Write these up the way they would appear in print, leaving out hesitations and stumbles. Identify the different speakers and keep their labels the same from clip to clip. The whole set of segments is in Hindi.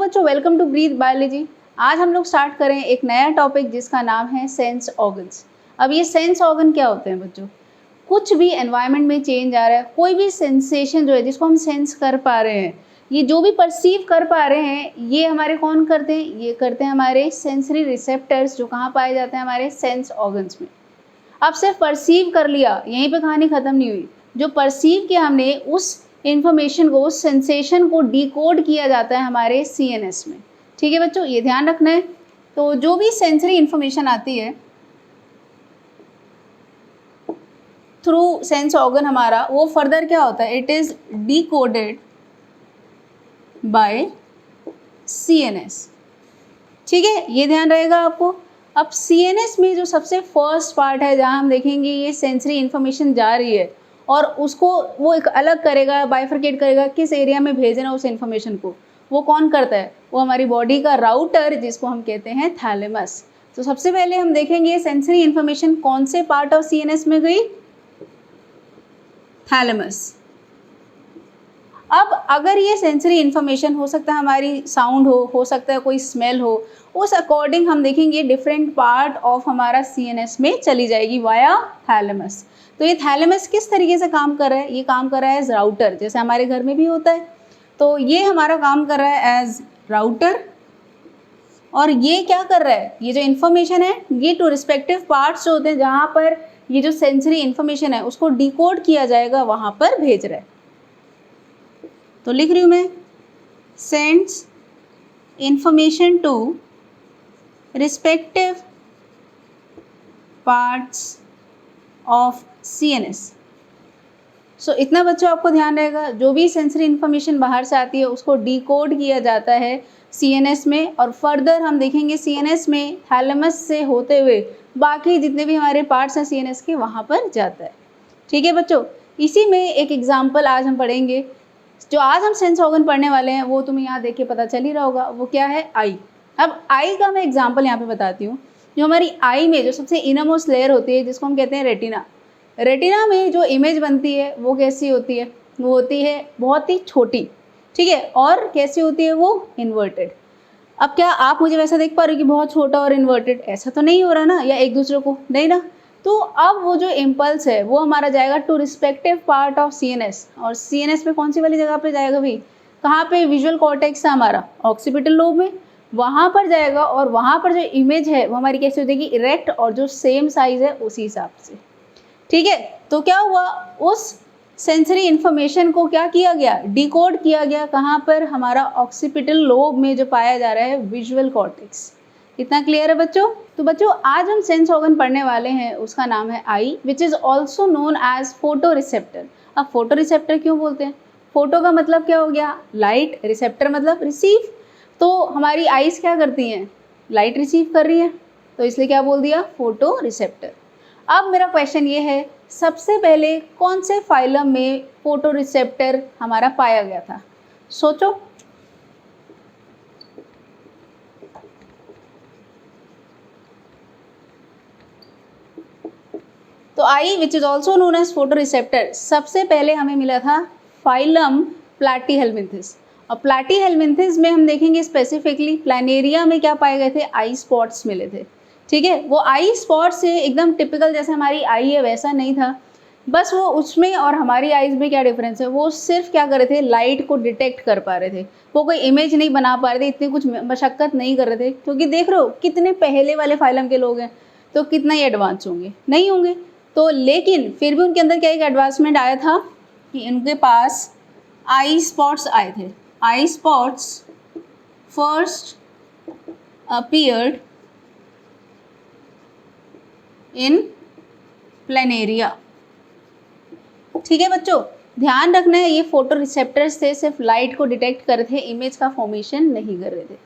Speaker 1: बच्चों, वेलकम टू ब्रीथ बायोलॉजी। आज हम लोग स्टार्ट करें एक नया टॉपिक जिसका नाम है सेंस ऑर्गन्स। अब ये सेंस ऑर्गन क्या होते हैं बच्चों? कुछ भी एनवायरनमेंट में चेंज आ रहा है, कोई भी सेंसेशन जो है जिसको हम सेंस कर पा रहे हैं, ये जो भी परसीव कर पा रहे हैं, ये हमारे कौन करते हैं? ये करते हैं हमारे सेंसरी रिसेप्टर्स, जो कहाँ पाए जाते हैं? हमारे सेंस ऑर्गन्स में। अब सिर्फ परसीव कर लिया, यहीं पे कहानी खत्म नहीं हुई। जो परसीव किया हमने, उस इन्फॉर्मेशन को, उस सेंसेशन को डिकोड किया जाता है हमारे सीएनएस में। ठीक है बच्चों, ये ध्यान रखना है। तो जो भी सेंसरी इन्फॉर्मेशन आती है थ्रू सेंस ऑर्गन हमारा, वो फर्दर क्या होता है? It is decoded by CNS. ठीक है, ये ध्यान रहेगा आपको। अब सीएनएस में जो सबसे फर्स्ट पार्ट है, जहाँ हम देखेंगे ये सेंसरी इन्फॉर्मेशन जा रही है और उसको वो एक अलग करेगा, बाइफरकेट करेगा, किस एरिया में भेजना उस इन्फॉर्मेशन को, वो कौन करता है? वो हमारी बॉडी का राउटर, जिसको हम कहते हैं थैलेमस। तो सबसे पहले हम देखेंगे सेंसरी इन्फॉर्मेशन कौन से पार्ट ऑफ सीएनएस में गई? थैलेमस। अब अगर ये सेंसरी इन्फॉर्मेशन, हो सकता है हमारी साउंड हो सकता है कोई स्मेल हो, उस अकॉर्डिंग हम देखेंगे डिफरेंट पार्ट ऑफ हमारा सीएनएस में चली जाएगी वाया थैलेमस। तो ये थैलेमस किस तरीके से काम कर रहा है? ये काम कर रहा है एज राउटर, जैसे हमारे घर में भी होता है। तो ये हमारा काम कर रहा है एज राउटर, और ये क्या कर रहा है? ये जो इन्फॉर्मेशन है, ये टू रिस्पेक्टिव पार्ट्स जो होते हैं, जहाँ पर ये जो सेंसरी इन्फॉर्मेशन है उसको डिकोड किया जाएगा, वहाँ पर भेज रहा है। तो लिख रही हूँ मैं, sends information to respective parts of CNS. So इतना बच्चों आपको ध्यान रहेगा, जो भी सेंसरी इन्फॉर्मेशन बाहर से आती है उसको डिकोड किया जाता है सीएनएस में, और फर्दर हम देखेंगे सीएनएस में थैलेमस से होते हुए बाकी जितने भी हमारे पार्ट्स हैं सीएनएस के, वहाँ पर जाता है। ठीक है बच्चों, इसी में एक एग्जाम्पल आज हम पढ़ेंगे। जो आज हम सेंस ऑर्गन पढ़ने वाले हैं वो तुम्हें यहाँ देख के पता चल ही रहा होगा, वो क्या है? आई। अब आई का मैं एग्जाम्पल यहाँ पे बताती हूँ। जो हमारी आई में जो सबसे इनरमोस्ट लेयर होती है, जिसको हम कहते हैं रेटिना, रेटिना में जो इमेज बनती है वो कैसी होती है? वो होती है बहुत ही छोटी। ठीक है, और कैसी होती है? वो इन्वर्टेड। अब क्या आप मुझे वैसा देख पा रहे हो कि बहुत छोटा और इन्वर्टेड? ऐसा तो नहीं हो रहा ना, या एक दूसरे को नहीं ना। तो अब वो जो इम्पल्स है वो हमारा जाएगा to respective part of CNS, और सीएनएस में कौन सी वाली जगह पे जाएगा भाई? कहाँ पे? विजुअल कॉर्टेक्स है हमारा, ऑक्सीपिटल लोब में, वहाँ पर जाएगा, और वहाँ पर जो इमेज है वो हमारी कैसी हो जाएगी? इरेक्ट, और जो सेम साइज है उसी हिसाब से। ठीक है, तो क्या हुआ? उस सेंसरी इन्फॉर्मेशन को क्या किया गया? डिकोड किया गया। कहाँ पर? हमारा ऑक्सीपिटल लोब में जो पाया जा रहा है विजुअल कॉर्टेक्स। इतना क्लियर है बच्चों? तो बच्चों, आज हम सेंस ऑर्गन पढ़ने वाले हैं, उसका नाम है eye, which is also known as photoreceptor. अब फोटो रिसेप्टर क्यों बोलते हैं? फोटो का मतलब क्या हो गया? लाइट, रिसेप्टर मतलब रिसीव। तो हमारी आईज क्या करती हैं? लाइट रिसीव कर रही है, तो इसलिए क्या बोल दिया? Photo receptor. अब मेरा क्वेश्चन ये है, सबसे पहले कौन से फाइलम में फोटो रिसेप्टर हमारा पाया गया था? सोचो। तो eye which is also known as photoreceptor सबसे पहले हमें मिला था फाइलम प्लैटीहेलमिन्थेस। और प्लैटीहेलमिन्थेस में हम देखेंगे स्पेसिफिकली प्लैनेरिया में क्या पाए गए थे? आई स्पॉट्स मिले थे। ठीक है, वो आई स्पॉट से एकदम टिपिकल जैसे हमारी आई है वैसा नहीं था, बस वो उसमें और हमारी आईज में क्या डिफरेंस है? वो सिर्फ क्या कर रहे थे? लाइट को डिटेक्ट कर पा रहे थे, वो कोई इमेज नहीं बना पा रहे थे, इतनी कुछ मशक्कत नहीं कर रहे थे। क्योंकि देख रहे हो कितने पहले वाले फाइलम के लोग हैं, तो कितना ही एडवांस होंगे? नहीं होंगे। तो लेकिन फिर भी उनके अंदर क्या एक एडवांसमेंट आया था कि उनके पास आई स्पॉट्स आए थे। Eye spots first appeared in planaria. ठीक है बच्चों, ध्यान रखना है, ये फोटो रिसेप्टर्स थे, सिर्फ लाइट को डिटेक्ट कर रहे थे, इमेज का फॉर्मेशन नहीं कर रहे थे।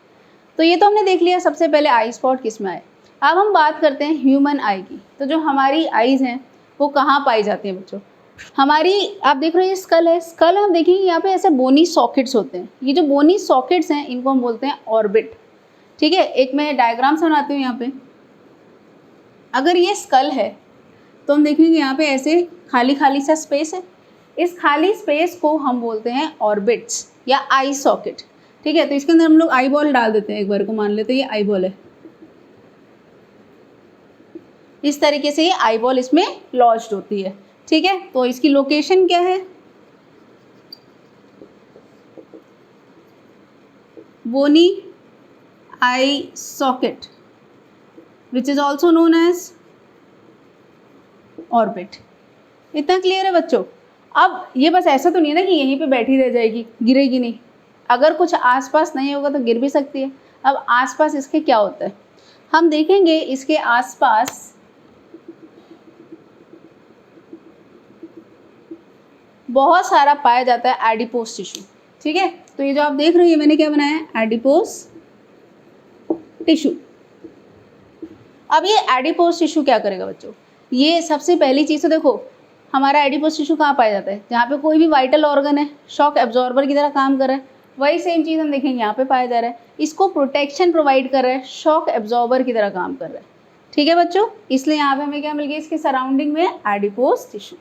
Speaker 1: तो ये तो हमने देख लिया सबसे पहले आई स्पॉट किस में आए। अब हम बात करते हैं ह्यूमन आई की। तो जो हमारी आईज हैं वो कहाँ पाई जाती हैं बच्चों? हमारी, आप देख रहे हो ये स्कल है, स्कल हम देखेंगे यहाँ पे ऐसे बोनी सॉकेट्स होते हैं। ये जो बोनी सॉकेट्स हैं इनको हम बोलते हैं ऑर्बिट। ठीक है, एक मैं डायग्राम से बनाती हूँ यहाँ पे। अगर ये स्कल है तो हम देखेंगे यहाँ पे ऐसे खाली खाली सा स्पेस है, इस खाली स्पेस को हम बोलते हैं ऑर्बिट्स या आई सॉकेट। ठीक है, तो इसके अंदर हम लोग आई बॉल डाल देते हैं, एक बार को मान लेते हैं ये आई बॉल है। इस तरीके से ये आई बॉल इसमें लॉज्ड होती है। ठीक है, तो इसकी लोकेशन क्या है, bony eye socket which is also known as orbit. इतना क्लियर है बच्चों। अब ये बस ऐसा तो नहीं है ना कि यहीं पे बैठी रह जाएगी, गिरेगी नहीं। अगर कुछ आसपास नहीं होगा तो गिर भी सकती है। अब आसपास इसके क्या होता है हम देखेंगे। इसके आसपास बहुत सारा पाया जाता है एडिपोज टिश्यू। ठीक है, तो ये जो आप देख रहे हो मैंने क्या बनाया है, एडिपोज टिश्यू। अब ये एडिपोज टिश्यू क्या करेगा बच्चों, ये सबसे पहली चीज़ तो देखो हमारा एडिपोज टिश्यू कहाँ पाया जाता है, जहाँ पे कोई भी वाइटल ऑर्गन है, शॉक एब्जॉर्बर की तरह काम कर रहा है, वही सेम चीज़ हम देखेंगे यहाँ पे पाया जा रहा है। इसको प्रोटेक्शन प्रोवाइड कर रहा है, शॉक एब्जॉर्बर की तरह काम कर रहा है। ठीक है बच्चों, इसलिए यहाँ पे हमें क्या मिल गया, इसके सराउंडिंग में एडिपोज टिश्यू।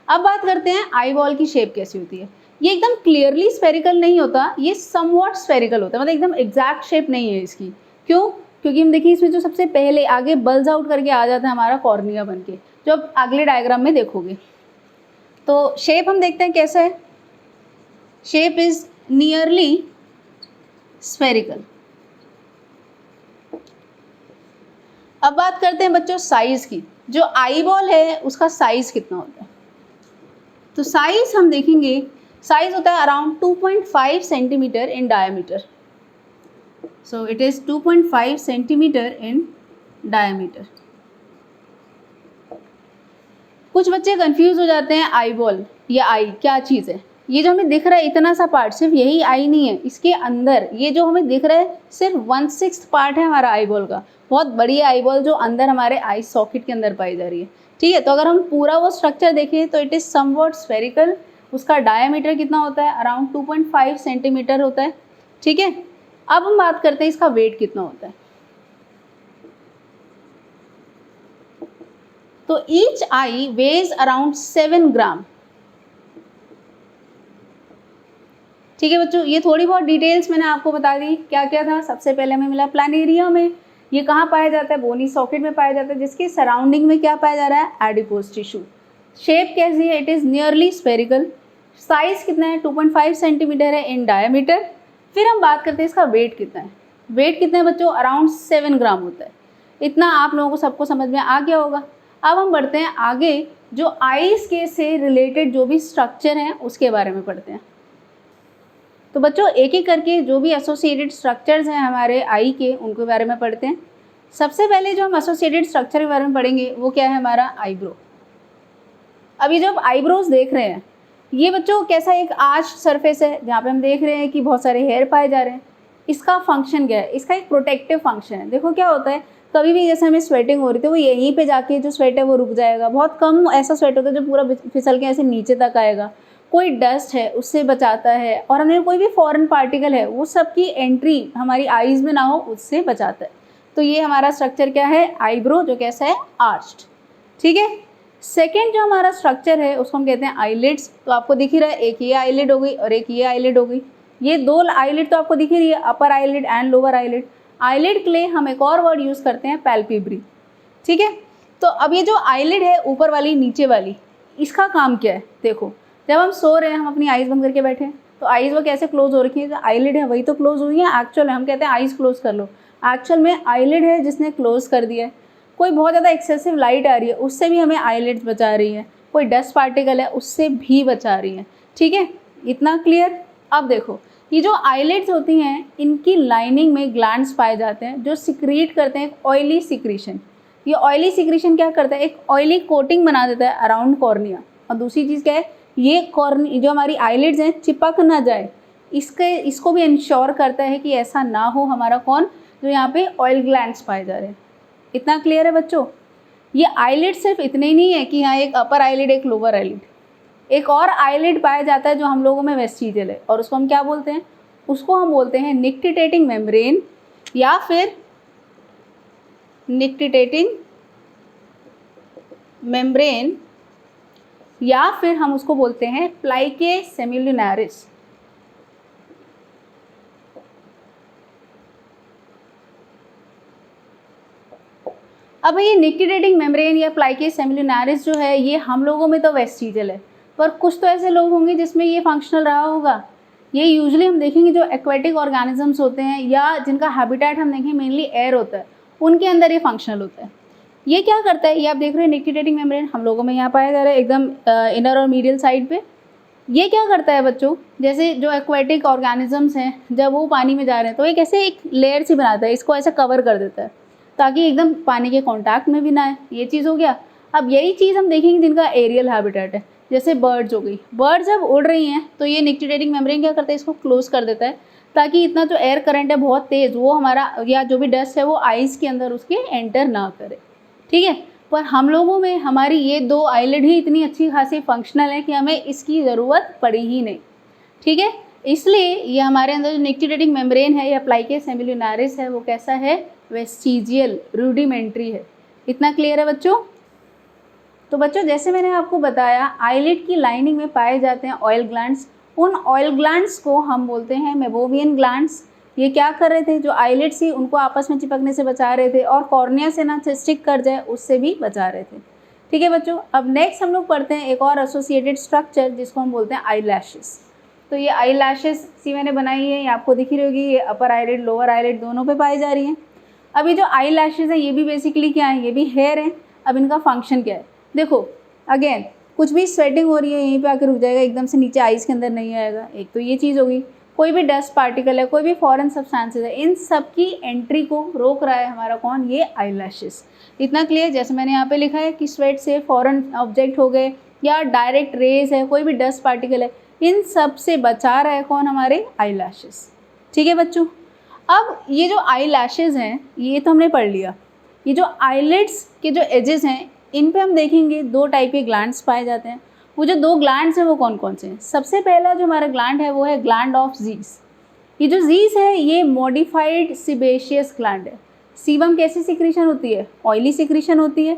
Speaker 1: अब बात करते हैं आई बॉल की शेप कैसी होती है। ये एकदम क्लियरली स्फेरिकल नहीं होता, ये समवॉट स्फेरिकल होता है, मतलब एकदम एग्जैक्ट शेप नहीं है इसकी। क्यों, क्योंकि हम देखिए इसमें जो सबसे पहले आगे बल्ज आउट करके आ जाता है हमारा कॉर्निया बन के, जो अब अगले डायग्राम में देखोगे। तो शेप हम देखते हैं कैसा है, शेप इज नियरली स्फेरिकल। अब बात करते हैं बच्चों साइज की। जो आई बॉल है उसका साइज कितना होता है, तो साइज हम देखेंगे, साइज होता है around 2.5 centimetre in diameter. So it is 2.5 centimetre in diameter. कुछ बच्चे कंफ्यूज हो जाते हैं आई बॉल या आई क्या चीज़ है। ये जो हमें दिख रहा है इतना सा पार्ट, सिर्फ यही आई नहीं है, इसके अंदर ये जो हमें दिख रहा है सिर्फ 1/6 पार्ट है हमारा आई बॉल का। बहुत बड़ी आई बॉल जो अंदर हमारे आई सॉकेट के अंदर पाई जा रही है। ठीक है, तो अगर हम पूरा वो स्ट्रक्चर देखें तो इट इज़ समवॉट स्फेरिकल। उसका डायमीटर कितना होता है, अराउंड 2.5 सेंटीमीटर होता है। ठीक है, अब हम बात करते हैं इसका वेट कितना होता है। तो ईच आई वेज अराउंड 7 ग्राम। ठीक है बच्चों, ये थोड़ी बहुत डिटेल्स मैंने आपको बता दी। क्या क्या था, सबसे पहले हमें मिला प्लानेरिया में, ये कहाँ पाया जाता है, बोनी सॉकेट में पाया जाता है, जिसके सराउंडिंग में क्या पाया जा रहा है, एडिपोज टिश्यू। शेप कैसी है, it is nearly spherical. Size कितना है, 2.5 सेंटीमीटर है इन डायमीटर। फिर हम बात करते हैं इसका वेट कितना है। वेट कितना है बच्चों, अराउंड 7 ग्राम होता है। इतना आप लोगों को सबको समझ में आ गया होगा। अब हम बढ़ते हैं आगे, जो आइस के से रिलेटेड जो भी स्ट्रक्चर हैं उसके बारे में पढ़ते हैं। तो बच्चों एक एक करके जो भी एसोसिएटेड स्ट्रक्चर्स हैं हमारे आई के, उनके बारे में पढ़ते हैं। सबसे पहले जो हम एसोसिएटेड स्ट्रक्चर के बारे में पढ़ेंगे वो क्या है, हमारा आईब्रो। अभी जब आईब्रोज देख रहे हैं, ये बच्चों कैसा एक आर्च सरफेस है जहाँ पे हम देख रहे हैं कि बहुत सारे हेयर पाए जा रहे हैं। इसका फंक्शन क्या है, इसका एक प्रोटेक्टिव फंक्शन है। देखो क्या होता है, कभी भी जैसे हमें स्वेटिंग हो रही थी वो यहीं पे जाके जो स्वेट है वो रुक जाएगा। बहुत कम ऐसा स्वेट होता है जो पूरा फिसल के ऐसे नीचे तक आएगा। कोई डस्ट है उससे बचाता है, और हमें कोई भी फॉरेन पार्टिकल है वो सब की एंट्री हमारी आईज में ना हो उससे बचाता है। तो ये हमारा स्ट्रक्चर क्या है, आईब्रो, जो कैसा है, आर्च्ड। ठीक है, सेकेंड जो हमारा स्ट्रक्चर है उसको हम कहते हैं आईलिड्स। तो आपको दिख ही रहा है, एक ये आईलिड हो गई और एक ये आईलिड हो गई। ये दो आईलिड तो आपको दिख ही रही है, upper eyelid and lower eyelid. Eyelid के लिए हम एक और वर्ड यूज़ करते हैं, पैल्पेब्री। ठीक है, तो अब ये जो आईलिड है ऊपर वाली नीचे वाली, इसका काम क्या है, देखो जब हम सो रहे हैं, हम अपनी आइज़ बंद करके बैठे हैं, तो आइज़ वो कैसे क्लोज हो रखी है, जो आईलिड है वही तो क्लोज हुई है। एक्चुअल हम कहते हैं आइज़ क्लोज कर लो, एक्चुअल में आईलिड है जिसने क्लोज कर दिया है। कोई बहुत ज़्यादा एक्सेसिव लाइट आ रही है उससे भी हमें आईलिड्स बचा रही है, कोई डस्ट पार्टिकल है उससे भी बचा रही है। ठीक है, इतना क्लियर। अब देखो ये जो आईलिड्स होती हैं इनकी लाइनिंग में ग्लैंड्स पाए जाते हैं जो सिक्रीट करते हैं एक ऑयली सिक्रीशन। ये ऑयली सिक्रीशन क्या करता है, एक ऑयली कोटिंग बना देता है अराउंड कॉर्निया। और दूसरी चीज़ क्या है, ये जो हमारी आईलिड्स हैं चिपक ना जाए, इसको भी इंश्योर करता है कि ऐसा ना हो हमारा कौन, जो यहाँ पे ऑयल ग्लैंड्स पाए जा रहे हैं। इतना क्लियर है बच्चों। ये आईलिड सिर्फ इतने ही नहीं है कि यहाँ एक अपर आईलिड एक लोअर आईलिड, एक और आईलिड पाया जाता है जो हम लोगों में वेस्टिजियल है, और उसको हम क्या बोलते हैं, उसको हम बोलते हैं निक्टिटेटिंग मेम्ब्रेन या फिर निक्टिटेटिंग मेम्ब्रेन, या फिर हम उसको बोलते हैं प्लाइके सेमिलुनारिस। अब ये निक्टिडेटिंग मेम्ब्रेन या प्लाइकेस सेमिलुनारिस जो है ये हम लोगों में तो वेस्टिजियल है, पर कुछ तो ऐसे लोग होंगे जिसमें ये फंक्शनल रहा होगा। ये यूजुअली हम देखेंगे जो एक्वेटिक ऑर्गेनिजम्स होते हैं या जिनका हैबिटेट हम देखें मेनली एयर होता है, उनके अंदर ये फंक्शनल होता है। ये क्या करता है, ये आप देख रहे हैं निक्टिडेटिंग मेम्ब्रेन हम लोगों में यहाँ पाया जा रहा है एकदम इनर और मीडियल साइड पे। ये क्या करता है बच्चों, जैसे जो एक्वेटिक ऑर्गेनिजम्स हैं जब वो पानी में जा रहे हैं तो ये कैसे एक लेयर सी बनाता है, इसको ऐसे कवर कर देता है ताकि एकदम पानी के कांटेक्ट में भी ना आए। ये चीज़ हो गया। अब यही चीज़ हम देखेंगे जिनका एरियल हैबिटेट है, जैसे बर्ड्स हो गई। बर्ड्स जब उड़ रही हैं तो ये निक्टिडेटिंग मेम्ब्रेन क्या करता है, इसको क्लोज कर देता है ताकि इतना जो एयर करंट है बहुत तेज़ वो हमारा या जो भी डस्ट है वो आइस के अंदर उसके एंटर ना करे। ठीक है, पर हम लोगों में हमारी ये दो आईलिड ही इतनी अच्छी खासी फंक्शनल है कि हमें इसकी ज़रूरत पड़ी ही नहीं। ठीक है, इसलिए ये हमारे अंदर जो निक्टिडेटिंग मेम्ब्रेन है या प्लाइकेस सेमिलुनारिस है वो कैसा है, वेस्टिजियल, रूडिमेंट्री है। इतना क्लियर है बच्चों। तो बच्चों जैसे मैंने आपको बताया आईलिड की लाइनिंग में पाए जाते हैं ऑयल ग्लैंड्स। उन ऑयल ग्लैंड्स को हम बोलते हैं मेबोवियन ग्लैंड्स। ये क्या कर रहे थे, जो आईलिड थी उनको आपस में चिपकने से बचा रहे थे और कॉर्निया से ना स्टिक कर जाए उससे भी बचा रहे थे। ठीक है बच्चों, अब नेक्स्ट हम लोग पढ़ते हैं एक और एसोसिएटेड स्ट्रक्चर जिसको हम बोलते हैं आई लैशेस। तो ये आई लैशेस सी मैंने बनाई है, ये आपको दिख रही होगी, ये अपर आईलिड लोअर आईलिड दोनों पे पाई जा रही हैं। अब ये जो आई लैशेस है ये भी बेसिकली क्या है, ये भी हेयर है। अब इनका फंक्शन क्या है, देखो अगेन कुछ भी स्वेटिंग हो रही है यहीं पे आकर रुक जाएगा, एकदम से नीचे आइस के अंदर नहीं आएगा। एक तो ये चीज़ होगी, कोई भी डस्ट पार्टिकल है, कोई भी फॉरेन सब्सटेंसेस है, इन सब की एंट्री को रोक रहा है हमारा कौन, ये आई लैशेस। इतना क्लियर। जैसे मैंने यहाँ पे लिखा है कि स्वेट से फॉरेन ऑब्जेक्ट हो गए या डायरेक्ट रेज है, कोई भी डस्ट पार्टिकल है, इन सब से बचा रहा है कौन, हमारे आई लैशेस। ठीक है बच्चों, अब ये जो आई लैशेस हैं ये तो हमने पढ़ लिया। ये जो आईलिड्स के जो एजेस हैं इन पे हम देखेंगे दो टाइप के ग्लैंड्स पाए जाते हैं। वो जो दो ग्लैंड्स हैं वो कौन कौन से हैं, सबसे पहला जो हमारा ग्लैंड है वो है ग्लैंड ऑफ ज़ीस। ये जो ज़ीस है ये मॉडिफाइड सिबेशियस ग्लैंड है। सीबम कैसी सिक्रीशन होती है, ऑयली सिक्रीशन होती है।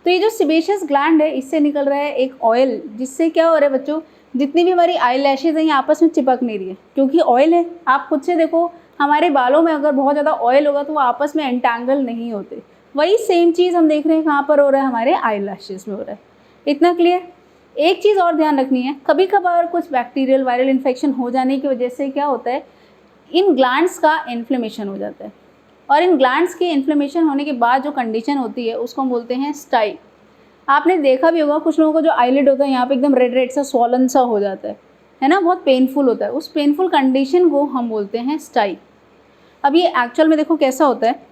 Speaker 1: तो ये जो सिबेशियस ग्लैंड है इससे निकल रहा है एक ऑयल, जिससे क्या हो रहा है बच्चों, जितनी भी हमारी आई लैशेज हैं ये आपस में चिपक नहीं रही है क्योंकि ऑयल है। आप खुद से देखो हमारे बालों में अगर बहुत ज़्यादा ऑयल होगा तो वो आपस में एंटैंगल नहीं होते। वही सेम चीज़ हम देख रहे हैं कहाँ पर हो रहा है, हमारे आई लैशेज में हो रहा है। इतना क्लियर। एक चीज़ और ध्यान रखनी है, कभी कभार कुछ बैक्टीरियल वायरल इन्फेक्शन हो जाने की वजह से क्या होता है, इन ग्लैंड्स का इन्फ्लेमेशन हो जाता है और इन ग्लैंड्स के इन्फ्लेमेशन होने के बाद जो कंडीशन होती है उसको हम बोलते हैं स्टाई। आपने देखा भी होगा कुछ लोगों को जो आईलिड होता है यहाँ पे एकदम रेड रेड सा स्वॉलन सा हो जाता है ना, बहुत पेनफुल होता है। उस पेनफुल कंडीशन को हम बोलते हैं स्टाई। अब ये एक्चुअल में देखो कैसा होता है,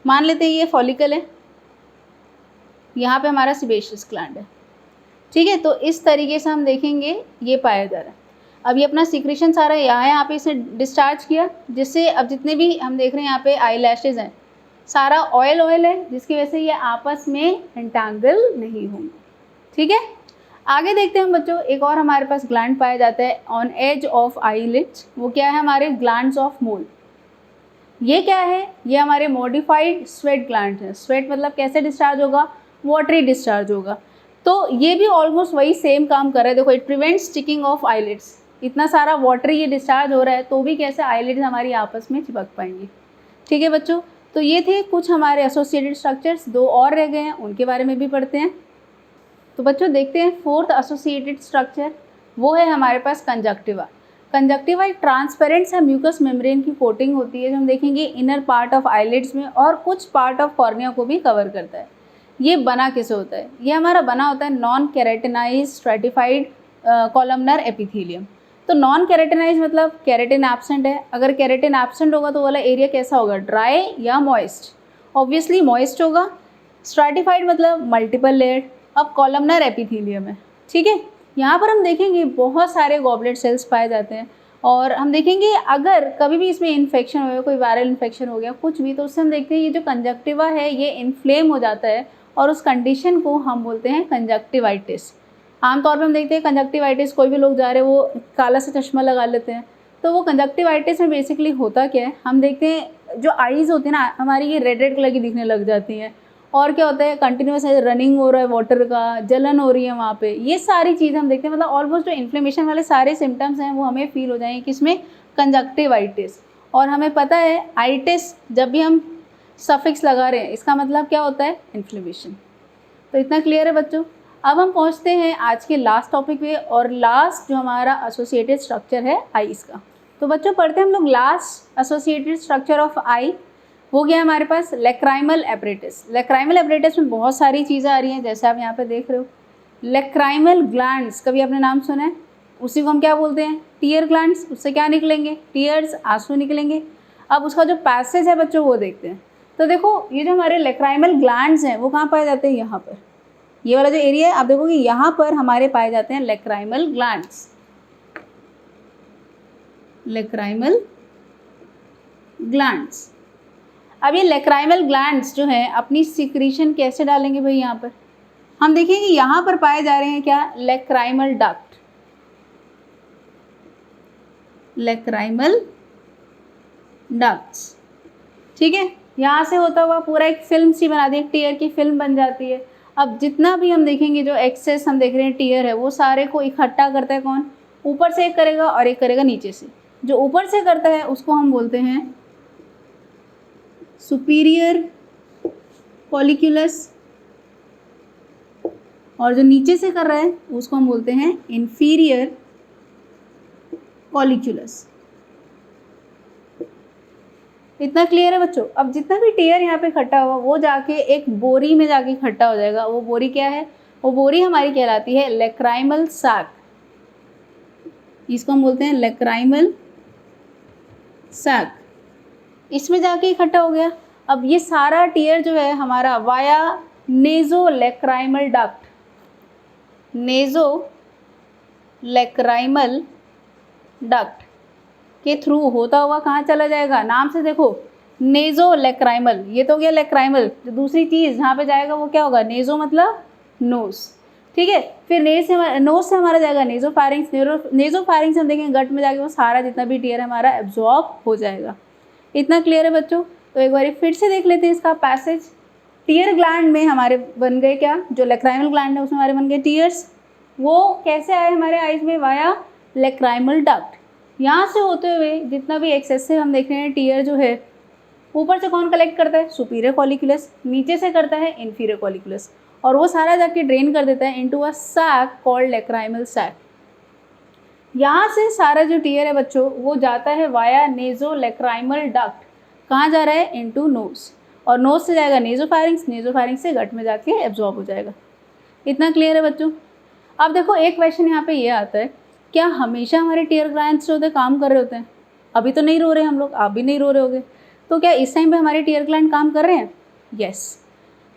Speaker 1: मान लेते हैं ये फॉलिकल है, यहाँ पे हमारा सिबेशियस ग्लैंड है। ठीक है, तो इस तरीके से हम देखेंगे ये पाया जा रहा है। अब ये अपना सीक्रेशन सारा यहाँ पे इसे डिस्चार्ज किया, जिससे अब जितने भी हम देख रहे हैं यहाँ पे आई लैशेज हैं सारा ऑयल है, जिसकी वजह से ये आपस में एंटैंगल नहीं होंगे। ठीक है, आगे देखते हैं हम बच्चों। एक और हमारे पास ग्लैंड पाया जाता है ऑन एज ऑफ आईलिड्स, वो क्या है, हमारे ग्लैंड्स ऑफ मोल। ये क्या है, ये हमारे मॉडिफाइड स्वेट ग्लैंड है। स्वेट मतलब कैसे डिस्चार्ज होगा, वाटरी डिस्चार्ज होगा। तो ये भी ऑलमोस्ट वही सेम काम कर रहा है। देखो it prevents sticking of eyelids, इतना सारा वाटरी ये डिस्चार्ज हो रहा है तो भी कैसे आईलिड्स हमारी आपस में चिपक पाएंगी। ठीक है बच्चों, तो ये थे कुछ हमारे एसोसिएटेड स्ट्रक्चर्स, दो और रह गए हैं उनके बारे में भी पढ़ते हैं। तो बच्चों देखते हैं फोर्थ एसोसिएटेड स्ट्रक्चर, वो है हमारे पास कंजक्टिवा। कंजक्टिवा एक ट्रांसपेरेंट सा म्यूकस मेम्ब्रेन की कोटिंग होती है जो हम देखेंगे इनर पार्ट ऑफ आईलिड्स में और कुछ पार्ट ऑफ कॉर्निया को भी कवर करता है। ये बना किसे होता है, ये हमारा बना होता है नॉन केराटिनाइज स्ट्रेटिफाइड कॉलमनर एपिथेलियम। तो नॉन केराटिनाइज मतलब केराटिन एब्सेंट है। अगर केराटिन एब्सेंट होगा तो वाला एरिया कैसा होगा, ड्राई या मॉइस्ट, ऑब्वियसली मॉइस्ट होगा। स्ट्रेटिफाइड मतलब मल्टीपल लेयर्ड। अब कॉलमनर एपिथेलियम है। ठीक है, यहाँ पर हम देखेंगे बहुत सारे गॉबलेट सेल्स पाए जाते हैं और हम देखेंगे अगर कभी भी इसमें इन्फेक्शन हो गया, कोई वायरल इन्फेक्शन हो गया कुछ भी, तो उससे हम देखते हैं ये जो कंजक्टिवा है ये इन्फ्लेम हो जाता है और उस कंडीशन को हम बोलते हैं कंजक्टिवाइटिस। आमतौर पे हम देखते हैं कंजक्टिवाइटिस, कोई भी लोग जा रहे हैं वो काला सा चश्मा लगा लेते हैं। तो वो कंजक्टिवाइटिस में बेसिकली होता क्या है, हम देखते हैं जो आईज़ होती है ना हमारी ये रेड रेड कलर की दिखने लग जाती हैं। और क्या होता है, कंटिन्यूस रनिंग हो रहा है वाटर का, जलन हो रही है वहाँ पे, ये सारी चीज़ हम देखते हैं। मतलब ऑलमोस्ट जो इन्फ्लेमेशन वाले सारे सिम्टम्स हैं वो हमें फील हो जाएंगे किसमें, कंजक्टिवाइटिस। और हमें पता है आइटिस जब भी हम सफिक्स लगा रहे हैं, इसका मतलब क्या होता है, इन्फ्लेमेशन। तो इतना क्लियर है बच्चों। अब हम पहुंचते हैं आज के लास्ट टॉपिक पे, और लास्ट जो हमारा एसोसिएटेड स्ट्रक्चर है आईज का। तो बच्चों पढ़ते हैं हम लोग लास्ट एसोसिएटेड स्ट्रक्चर ऑफ आई। वो गया हमारे पास लेक्राइमल एपरेटस। लेक्राइमल एपरेटस में बहुत सारी चीज़ें आ रही हैं, जैसे आप यहाँ पे देख रहे हो। लेक्राइमल ग्लैंड्स, कभी आपने नाम सुना है? उसी को हम क्या बोलते हैं, टीयर ग्लैंड्स। उससे क्या निकलेंगे, टीयर्स, आंसू निकलेंगे। अब उसका जो पैसेज है बच्चों वो देखते हैं। तो देखो ये जो हमारे लेक्राइमल ग्लैंड्स हैं वो कहाँ पाए जाते हैं, यहाँ पर। ये वाला जो एरिया है आप देखोगे यहाँ पर हमारे पाए जाते हैं लेक्राइमल ग्लैंड्स। Lacrimal glands. अब ये लेक्राइमल ग्लैंड्स जो है अपनी सिक्रीशन कैसे डालेंगे भाई, यहाँ पर हम देखेंगे यहाँ पर पाए जा रहे हैं क्या, लेक्राइमल डक्ट। लेक्राइमल डक्ट्स, ठीक है। यहाँ से होता हुआ पूरा एक फिल्म सी बना दी, एक टीयर की फिल्म बन जाती है। अब जितना भी हम देखेंगे जो एक्सेस हम देख रहे हैं टीयर है, वो सारे को इकट्ठा करता है कौन, ऊपर से एक करेगा और एक करेगा नीचे से। जो ऊपर से करता है उसको हम बोलते हैं सुपीरियर कॉलिक्यूलस, और जो नीचे से कर रहा है उसको हम बोलते हैं इंफीरियर कॉलिक्यूलस। इतना क्लियर है बच्चों। अब जितना भी टीयर यहाँ पे इकट्ठा हुआ वो जाके एक बोरी में जाके इकट्ठा हो जाएगा। वो बोरी क्या है, वो बोरी हमारी कहलाती है लेक्राइमल सैक। इसको हम बोलते हैं लेक्राइमल सैक। इसमें जाके इकट्ठा हो गया। अब ये सारा टीयर जो है हमारा via नेजो lacrimal duct, नेजो lacrimal duct के थ्रू होता हुआ कहाँ चला जाएगा, नाम से देखो नेजो लेक्राइमल। ये तो गया लेक्राइमल, जो दूसरी चीज़ जहाँ पे जाएगा वो क्या होगा, नेजो मतलब नोज, ठीक है। फिर नोज से हमारा जाएगा नेजो फारिंग्स। नेजो फारिंग्स हम देखेंगे गट में जाके वो सारा जितना भी टीयर हमारा एब्जॉर्ब हो जाएगा। इतना क्लियर है बच्चों। तो एक बार फिर से देख लेते हैं इसका पैसेज। टीयर ग्लैंड में हमारे बन गए क्या, जो लेक्राइमल ग्लैंड है उसमें हमारे बन गए टीयर्स। वो कैसे आए हमारे आइज में, वाया लेक्राइमल डक्ट। यहाँ से होते हुए जितना भी एक्सेसिव हम देख रहे हैं टीयर जो है, ऊपर से कौन कलेक्ट करता है, सुपीरियर कॉलिक्यूलस, नीचे से करता है इन्फीरियर कॉलिक्यूलस, और वो सारा जाके ड्रेन कर देता है into a sac called lacrimal sac. यहाँ से सारा जो टीयर है बच्चों वो जाता है वाया नेजो लेक्राइमल डक्ट। कहाँ जा रहा है, इनटू नोज, और नोज से जाएगा नेजो फारिंग्स, नेजो फारिंग्स से गट में जाके एब्जॉर्ब हो जाएगा। इतना क्लियर है बच्चों। अब देखो एक क्वेश्चन यहाँ पे ये आता है, क्या हमेशा हमारे टीयर ग्लैंड्स जो होते हैं काम कर रहे होते हैं? अभी तो नहीं रो रहे हम लोग, आप भी नहीं रो रहे होगे, तो क्या इस टाइम पे हमारे टीयर ग्लैंड काम कर रहे हैं? यस,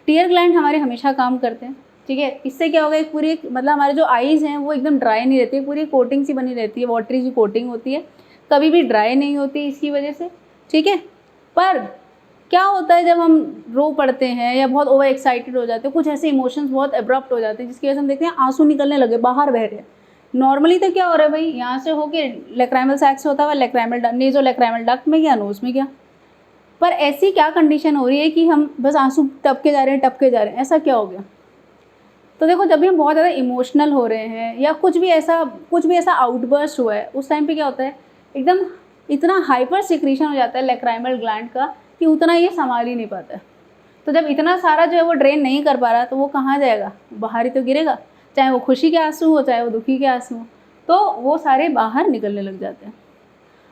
Speaker 1: टीयर ग्लैंड हमारे हमेशा काम करते हैं, ठीक है। इससे क्या होगा, एक पूरी मतलब हमारे जो आईज़ हैं वो एकदम ड्राई नहीं रहती है, पूरी कोटिंग सी बनी रहती है, वाटरी सी कोटिंग होती है, कभी भी ड्राई नहीं होती इसकी वजह से, ठीक है। पर क्या होता है जब हम रो पड़ते हैं या बहुत ओवर एक्साइटेड हो जाते हैं, कुछ ऐसे इमोशंस बहुत एब्रप्ट हो जाते हैं जिसकी वजह से हम देखते हैं आंसू निकलने लगे, बाहर बह रहे हैं। नॉर्मली तो क्या हो रहा है भाई, यहाँ से होके लेक्राइमल सैक से होता हुआ लेक्राइमल नेजो लेक्राइमल डक्ट में गया, नोज में गया। पर ऐसी क्या कंडीशन हो रही है कि हम बस आंसू टपके जा रहे हैं, ऐसा क्या हो गया? तो देखो जब भी हम बहुत ज़्यादा इमोशनल हो रहे हैं या कुछ भी ऐसा आउटबर्स्ट हुआ है, उस टाइम पे क्या होता है, एकदम इतना हाइपर सिक्रीशन हो जाता है लेक्राइमल ग्लैंड का कि उतना ये संभाल ही नहीं पाता है। तो जब इतना सारा जो है वो ड्रेन नहीं कर पा रहा तो वो कहाँ जाएगा, बाहर ही तो गिरेगा, चाहे वो खुशी के आंसू हो चाहे वो दुखी के आंसू हो, तो वो सारे बाहर निकलने लग जाते हैं।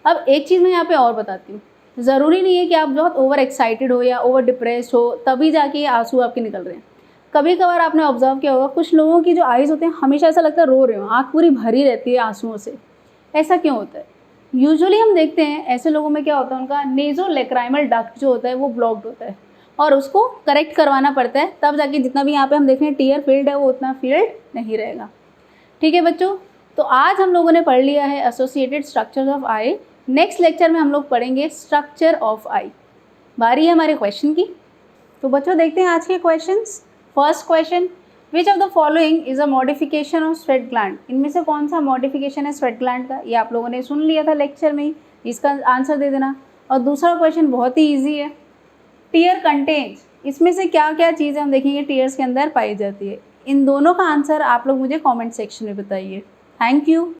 Speaker 1: अब एक चीज़ मैं यहाँ पे और बताती हूँ, ज़रूरी नहीं है कि आप बहुत ओवर एक्साइटेड हो या ओवर डिप्रेस्ड हो तभी जाके ये आंसू आपके निकल रहे हैं। कभी कभार आपने ऑब्जर्व किया होगा कुछ लोगों की जो आइज़ होते हैं हमेशा ऐसा लगता है रो रहे हो, आँख पूरी भरी रहती है आंसुओं से। ऐसा क्यों होता है? यूजुअली हम देखते हैं ऐसे लोगों में क्या होता है, उनका नेजो लेक्राइमल डक्ट जो होता है वो ब्लॉक्ड होता है और उसको करेक्ट करवाना पड़ता है, तब जाके जितना भी यहाँ पे हम देख रहे हैं टीयर फील्ड है वो उतना फील्ड नहीं रहेगा। ठीक है बच्चों, तो आज हम लोगों ने पढ़ लिया है associated structures of I. Next lecture में हम लोग पढ़ेंगे स्ट्रक्चर ऑफ आई। बारी है हमारे क्वेश्चन की, तो बच्चों देखते हैं आज के questions. First question, which of the following is a modification of sweat gland? इनमें से कौन सा मॉडिफिकेशन है स्वेट ग्लैंड का? ये आप लोगों ने सुन लिया था लेक्चर में ही, इसका आंसर दे देना। और दूसरा क्वेश्चन बहुत ही ईजी है, टीयर कंटेन्स, इसमें से क्या क्या चीज़ें हम देखेंगे टीयर्स के अंदर पाई जाती है। इन दोनों का आंसर आप लोग मुझे कमेंट सेक्शन में बताइए। Thank you.